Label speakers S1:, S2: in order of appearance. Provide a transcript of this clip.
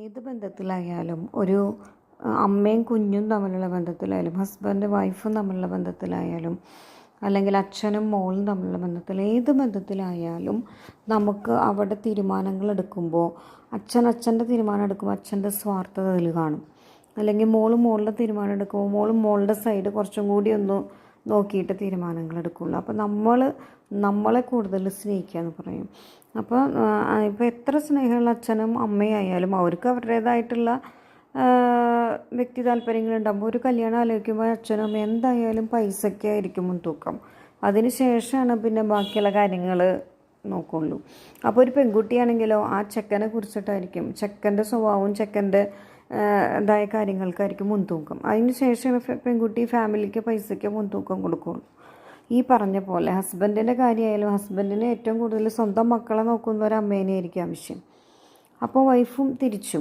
S1: ഏത് ബന്ധത്തിലായാലും ഒരു അമ്മയും കുഞ്ഞും തമ്മിലുള്ള ബന്ധത്തിലായാലും ഹസ്ബൻഡ് വൈഫും തമ്മിലുള്ള ബന്ധത്തിലായാലും അല്ലെങ്കിൽ അച്ഛനും മോളും തമ്മിലുള്ള ബന്ധത്തിൽ ഏത് ബന്ധത്തിലായാലും നമുക്ക് അവിടെ തീരുമാനങ്ങൾ എടുക്കുമ്പോൾ അച്ഛൻ്റെ തീരുമാനം എടുക്കുമ്പോൾ അച്ഛൻ്റെ സ്വാർത്ഥത അതിൽ കാണും. അല്ലെങ്കിൽ മോളുടെ തീരുമാനം എടുക്കുമ്പോൾ മോളുടെ സൈഡ് കുറച്ചും കൂടി ഒന്ന് നോക്കിയിട്ട് തീരുമാനങ്ങൾ എടുക്കുള്ളൂ. അപ്പോൾ നമ്മളെ കൂടുതൽ സ്നേഹിക്കുക എന്ന് പറയും. അപ്പോൾ ഇപ്പോൾ എത്ര സ്നേഹമുള്ള അച്ഛനും അമ്മയായാലും അവർക്ക് അവരുടേതായിട്ടുള്ള വ്യക്തി താല്പര്യങ്ങളുണ്ടാകുമ്പോൾ ഒരു കല്യാണം ആലോചിക്കുമ്പോൾ അച്ഛനും അമ്മയും എന്തായാലും പൈസയ്ക്കായിരിക്കും മുൻതൂക്കം. അതിന് ശേഷമാണ് പിന്നെ ബാക്കിയുള്ള കാര്യങ്ങൾ നോക്കുള്ളൂ. അപ്പോൾ ഒരു പെൺകുട്ടിയാണെങ്കിലോ ആ ചെക്കനെ കുറിച്ചിട്ടായിരിക്കും, ചെക്കൻ്റെ സ്വഭാവവും ചെക്കൻ്റെ ഇതായ കാര്യങ്ങൾക്കായിരിക്കും മുൻതൂക്കം. അതിന് ശേഷം പെൺകുട്ടി ഫാമിലിക്ക് പൈസയ്ക്ക് മുൻതൂക്കം കൊടുക്കുള്ളൂ. ഈ പറഞ്ഞ പോലെ ഹസ്ബൻഡിൻ്റെ കാര്യമായാലും ഹസ്ബൻഡിന് ഏറ്റവും കൂടുതൽ സ്വന്തം മക്കളെ നോക്കുന്ന ഒരു അമ്മേനെ ആയിരിക്കും ആവശ്യം. അപ്പോൾ വൈഫും തിരിച്ചും.